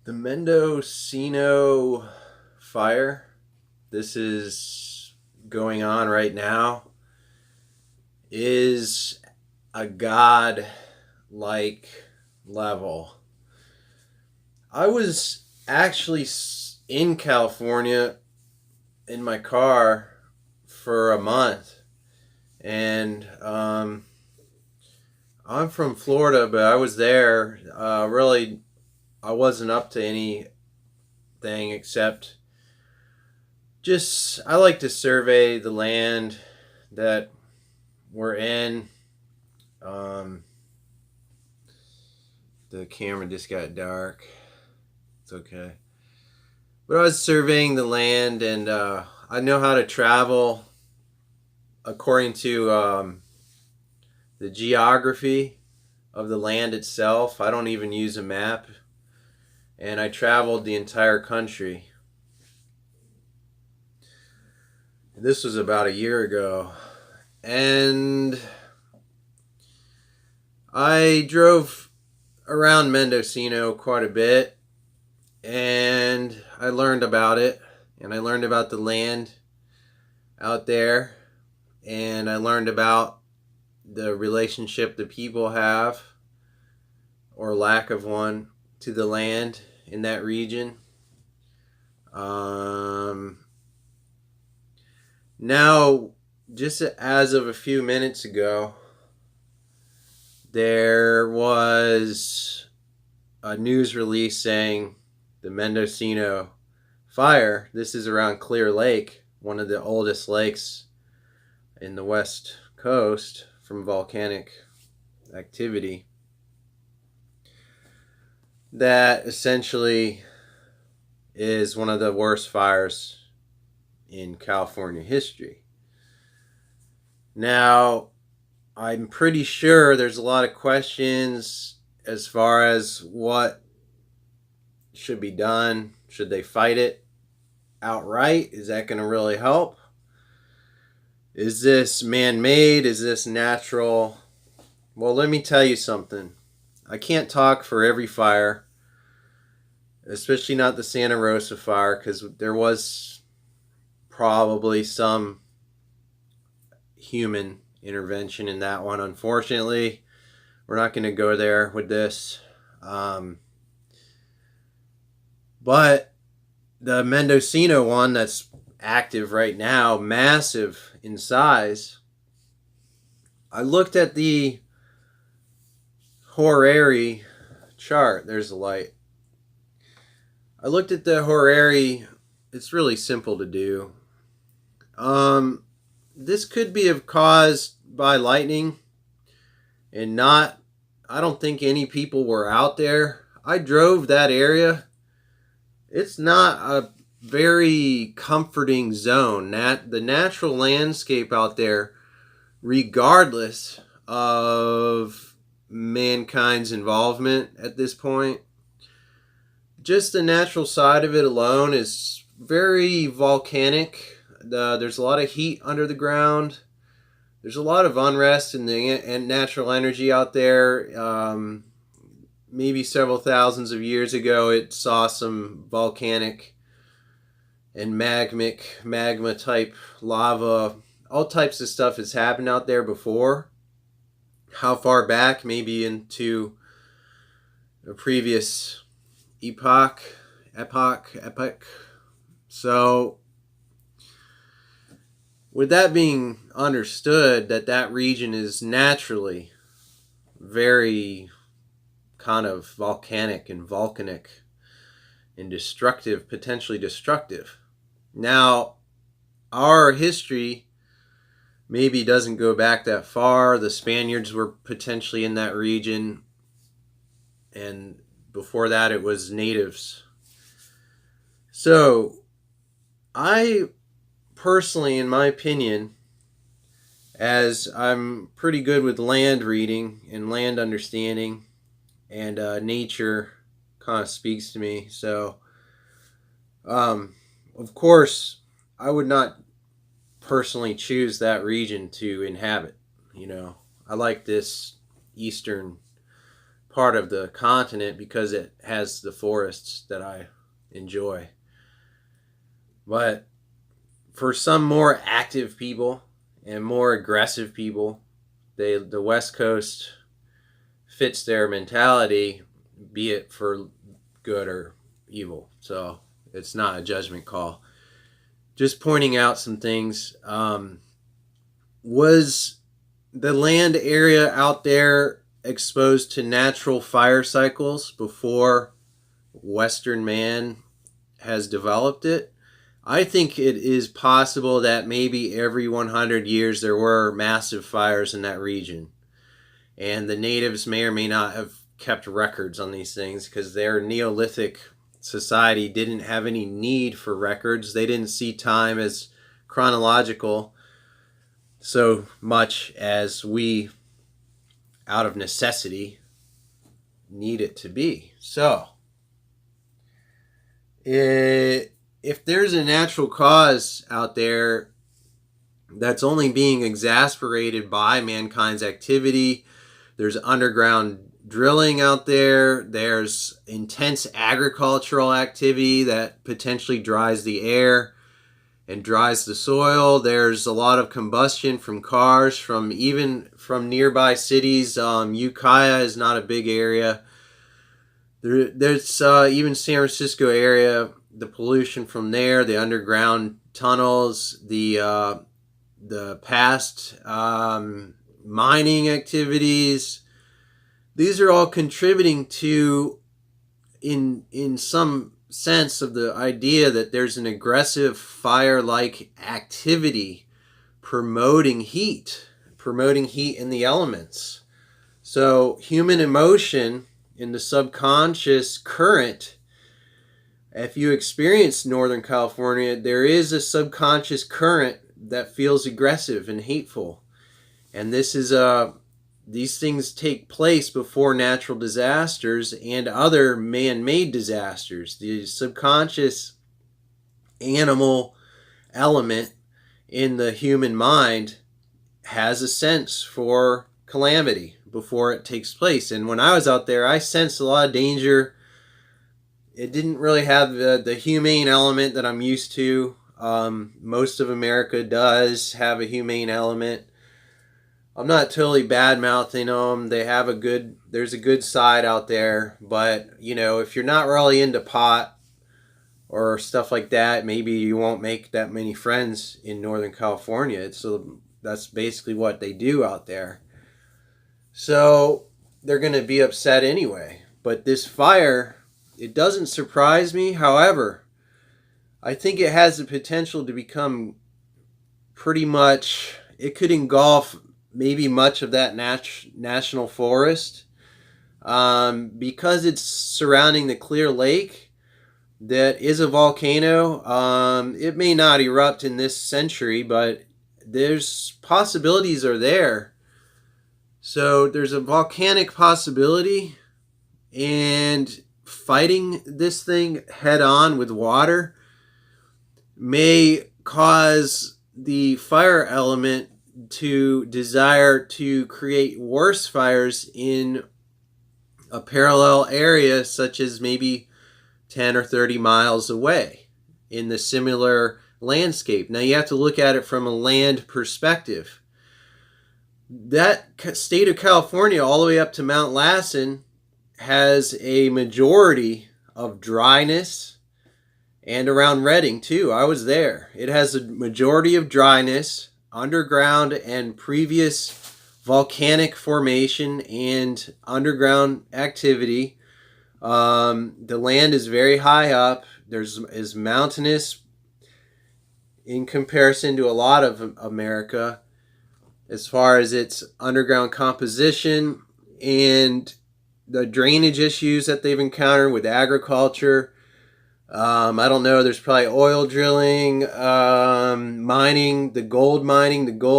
The Mendocino fire, this is going on right now, is a god like level. I was actually in California in my car for a month, and I'm from Florida, but I was there. Really, I wasn't up to anything except just I like to survey the land that we're in. Um, the camera just got dark. It's okay. But I was surveying the land, and I know how to travel according to the geography of the land itself. I don't even use a map, and I traveled the entire country. This was about a year ago, and I drove around Mendocino quite a bit, and I learned about it, and I learned about the land out there, and I learned about the relationship the people have, or lack of one, to the land in that region. Now, just as of a few minutes ago, there was a news release saying the Mendocino fire, this is around Clear Lake, one of the oldest lakes in the West Coast from volcanic activity, that essentially is one of the worst fires in California history. Now, I'm pretty sure there's a lot of questions as far as what should be done. Should they fight it outright? Is that going to really help? Is this man-made? Is this natural? Well, let me tell you something. I can't talk for every fire, especially not the Santa Rosa fire, because there was probably some human intervention in that one. Unfortunately, we're not going to go there with this. But the Mendocino one that's active right now, massive in size, I looked at the Horary chart. There's the light. I looked at the Horary. It's really simple to do. This could be caused by lightning, and not, I don't think any people were out there. I drove that area. It's not a very comforting zone. The natural landscape out there, regardless of mankind's involvement at this point, just the natural side of it alone is very volcanic. There's a lot of heat under the ground. There's a lot of unrest in the natural energy out there. Maybe several thousands of years ago, it saw some volcanic and magma type lava. All types of stuff has happened out there before. How far back? Maybe into a previous epoch. So, with that being understood, that region is naturally very kind of volcanic and destructive, potentially destructive. Now, our history maybe doesn't go back that far. The Spaniards were potentially in that region, and before that it was natives. So, I personally, in my opinion, as I'm pretty good with land reading and land understanding, and nature kind of speaks to me. So, of course, I would not personally choose that region to inhabit. I like this eastern part of the continent because it has the forests that I enjoy. But for some more active people and more aggressive people, the West Coast fits their mentality, be it for good or evil. So it's not a judgment call. Just pointing out some things. Was the land area out there exposed to natural fire cycles before Western man has developed it? I think it is possible that maybe every 100 years there were massive fires in that region. And the natives may or may not have kept records on these things because their Neolithic society didn't have any need for records. They didn't see time as chronological so much as we, out of necessity, need it to be. So, if there's a natural cause out there that's only being exasperated by mankind's activity, there's underground drilling out there, there's intense agricultural activity that potentially dries the air and dries the soil, there's a lot of combustion from cars, even from nearby cities. Ukiah is not a big area. There's even San Francisco area, the pollution from there, the underground tunnels, the past mining activities. These are all contributing to, in some sense, of the idea that there's an aggressive fire-like activity promoting heat in the elements. So human emotion in the subconscious current, if you experience Northern California, there is a subconscious current that feels aggressive and hateful. And this is these things take place before natural disasters and other man-made disasters. The subconscious animal element in the human mind has a sense for calamity before it takes place. And when I was out there, I sensed a lot of danger. It didn't really have the humane element that I'm used to. Most of America does have a humane element. I'm not totally bad-mouthing them. There's a good side out there. But, if you're not really into pot or stuff like that, maybe you won't make that many friends in Northern California. So that's basically what they do out there. So they're going to be upset anyway. But this fire, it doesn't surprise me. However, I think it has the potential to become pretty much, it could engulf maybe much of that national forest because it's surrounding the Clear Lake that is a volcano. It may not erupt in this century, but there's possibilities are there. So there's a volcanic possibility, and fighting this thing head on with water may cause the fire element to desire to create worse fires in a parallel area, such as maybe 10 or 30 miles away in the similar landscape. Now you have to look at it from a land perspective. That state of California all the way up to Mount Lassen has a majority of dryness, and around Redding too. I was there. It has a majority of dryness, underground and previous volcanic formation and underground activity. The land is very high up. Is mountainous in comparison to a lot of America as far as its underground composition and the drainage issues that they've encountered with agriculture. I don't know, there's probably oil drilling, mining, the gold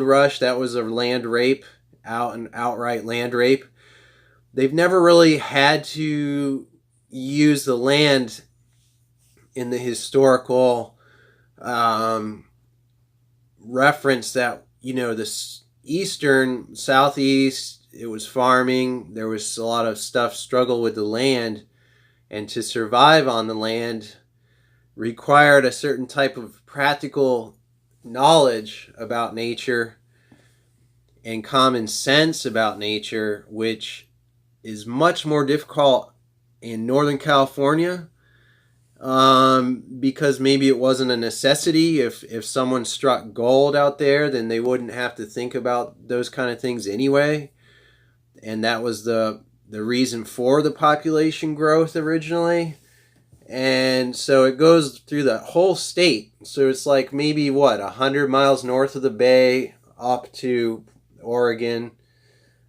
rush, that was a land rape, outright land rape. They've never really had to use the land in the historical reference that, the eastern, southeast, it was farming. There was a lot of stuff struggle with the land, and to survive on the land required a certain type of practical knowledge about nature and common sense about nature, which is much more difficult in Northern California, because maybe it wasn't a necessity. If someone struck gold out there, then they wouldn't have to think about those kind of things anyway. And that was the reason for the population growth originally. And so it goes through the whole state. So it's like maybe 100 miles north of the bay up to Oregon,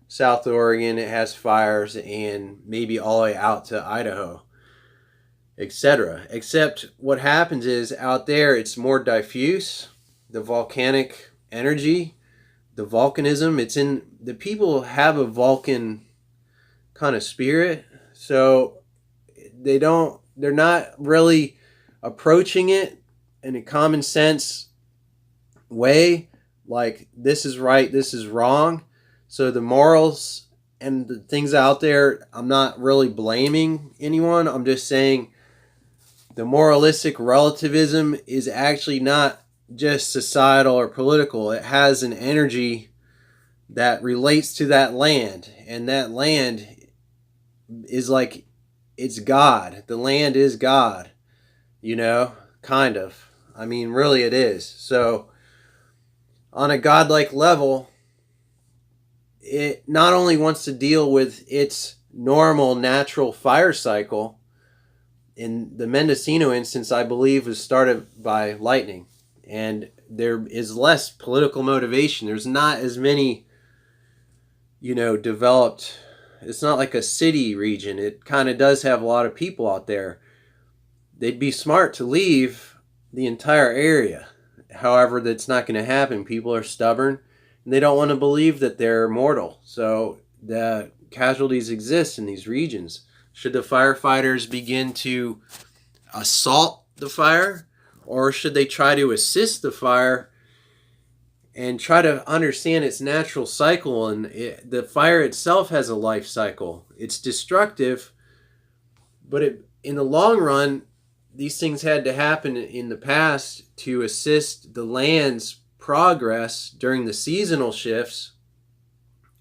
South Oregon. It has fires, and maybe all the way out to Idaho, etc. Except what happens is out there it's more diffuse. The volcanic energy, the volcanism, it's in the people have a Vulcan kind of spirit. So they're not really approaching it in a common sense way, like this is right, this is wrong. So the morals and the things out there, I'm not really blaming anyone. I'm just saying the moralistic relativism is actually not just societal or political. It has an energy that relates to that land, and that land is like, it's God. The land is God, kind of. I mean, really it is. So on a godlike level, it not only wants to deal with its normal natural fire cycle. In the Mendocino instance, I believe, was started by lightning, and there is less political motivation. There's not as many, developed. It's not like a city region. It kind of does have a lot of people out there. They'd be smart to leave the entire area. However, that's not going to happen. People are stubborn, and they don't want to believe that they're mortal. So the casualties exist in these regions. Should the firefighters begin to assault the fire, or should they try to assist the fire and try to understand its natural cycle? And the fire itself has a life cycle. It's destructive, but in the long run, these things had to happen in the past to assist the land's progress during the seasonal shifts.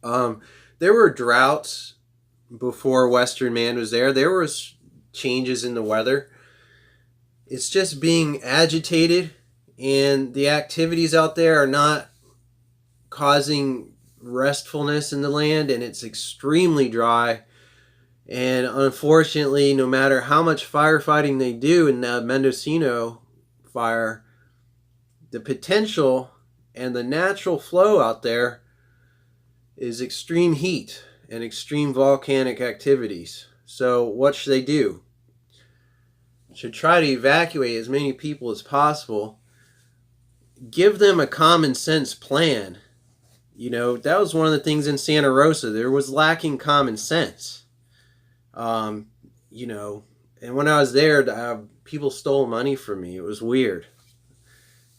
There were droughts before Western man was there. There was changes in the weather. It's just being agitated, and the activities out there are not causing restfulness in the land, and it's extremely dry. And unfortunately, no matter how much firefighting they do in the Mendocino fire, the potential and the natural flow out there is extreme heat and extreme volcanic activities. So what should they do? Should try to evacuate as many people as possible. Give them a common sense plan. That was one of the things in Santa Rosa. There was lacking common sense. And when I was there, people stole money from me. It was weird.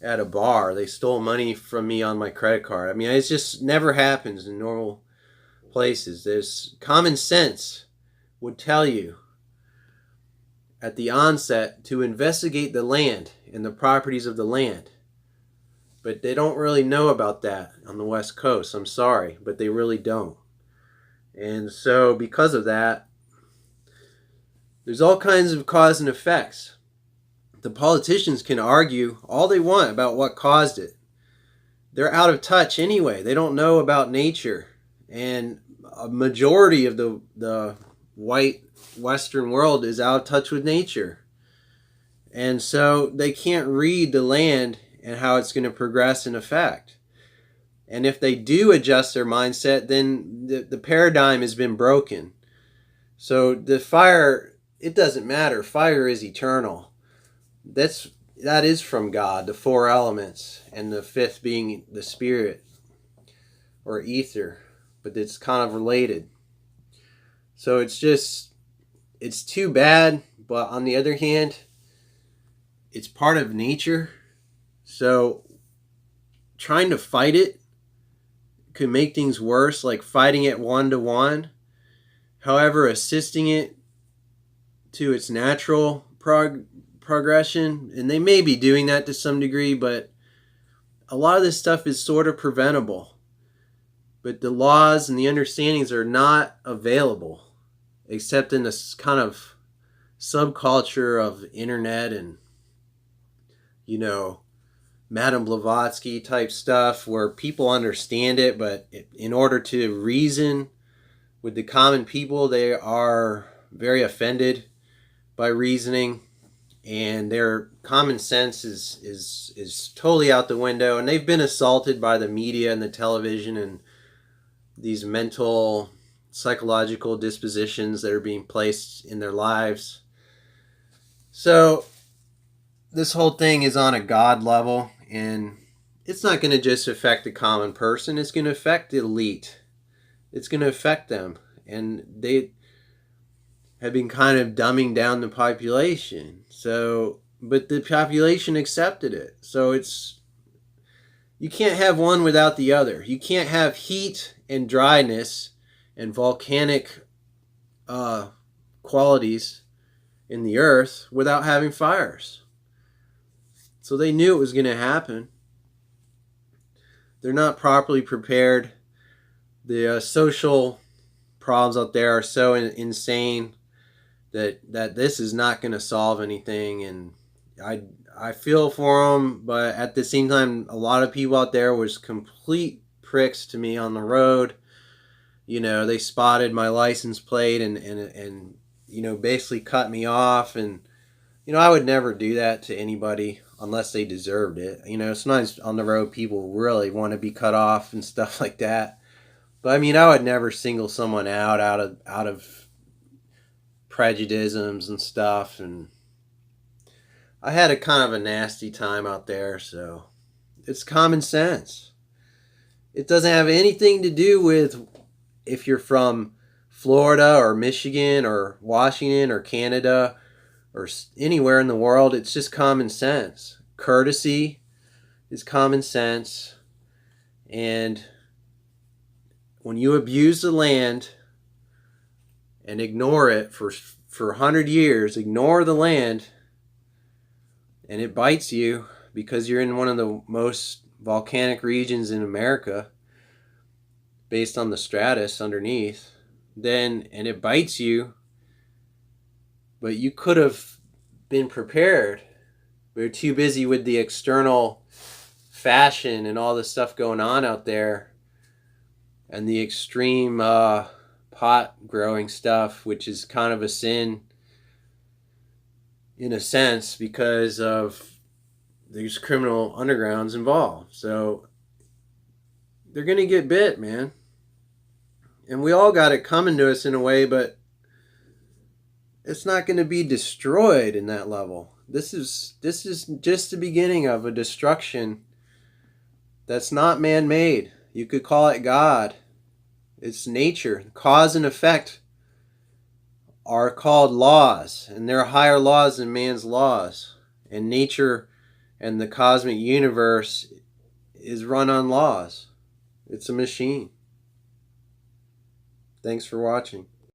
At a bar, they stole money from me on my credit card. I mean, it just never happens in normal places. There's common sense would tell you at the onset to investigate the land and the properties of the land. But they don't really know about that on the West Coast. I'm sorry, but they really don't. And so because of that, there's all kinds of cause and effects. The politicians can argue all they want about what caused it. They're out of touch anyway. They don't know about nature. And a majority of the white Western world is out of touch with nature. And so they can't read the land and how it's going to progress and affect. And if they do adjust their mindset, then the paradigm has been broken. So the fire, it doesn't matter. Fire is eternal. That is from God, the four elements, and the fifth being the spirit or ether. But it's kind of related. So it's too bad, but on the other hand, it's part of nature. So trying to fight it could make things worse, like fighting it 1-to-1. However, assisting it to its natural progression, and they may be doing that to some degree, but a lot of this stuff is sort of preventable. But the laws and the understandings are not available, except in this kind of subculture of internet and, Madame Blavatsky type stuff, where people understand it, but in order to reason with the common people, they are very offended by reasoning, and their common sense is totally out the window, and they've been assaulted by the media and the television and these mental, psychological dispositions that are being placed in their lives. So this whole thing is on a God level, and it's not going to just affect the common person. It's going to affect the elite. It's going to affect them. And they have been kind of dumbing down the population. So, but the population accepted it. So you can't have one without the other. You can't have heat and dryness and volcanic qualities in the earth without having fires. So they knew it was going to happen. They're not properly prepared. The social problems out there are so insane that this is not going to solve anything. And I feel for them, but at the same time, a lot of people out there was complete pricks to me on the road. They spotted my license plate and basically cut me off. And I would never do that to anybody unless they deserved it. Sometimes on the road people really want to be cut off and stuff like that. But I would never single someone out of prejudices and stuff. And I had a kind of a nasty time out there, so it's common sense. It doesn't have anything to do with if you're from Florida or Michigan or Washington or Canada or anywhere in the world. It's just common sense. Courtesy is common sense. And when you abuse the land and ignore it for 100 years, ignore the land, and it bites you because you're in one of the most volcanic regions in America based on the stratus underneath, and it bites you, but you could have been prepared. We're too busy with the external fashion and all the stuff going on out there and the extreme pot growing stuff, which is kind of a sin in a sense because of these criminal undergrounds involved. So they're going to get bit, man. And we all got it coming to us in a way, but it's not going to be destroyed in that level. This is just the beginning of a destruction that's not man-made. You could call it God. It's nature. Cause and effect are called laws, and there are higher laws than man's laws. And nature and the cosmic universe is run on laws. It's a machine. Thanks for watching.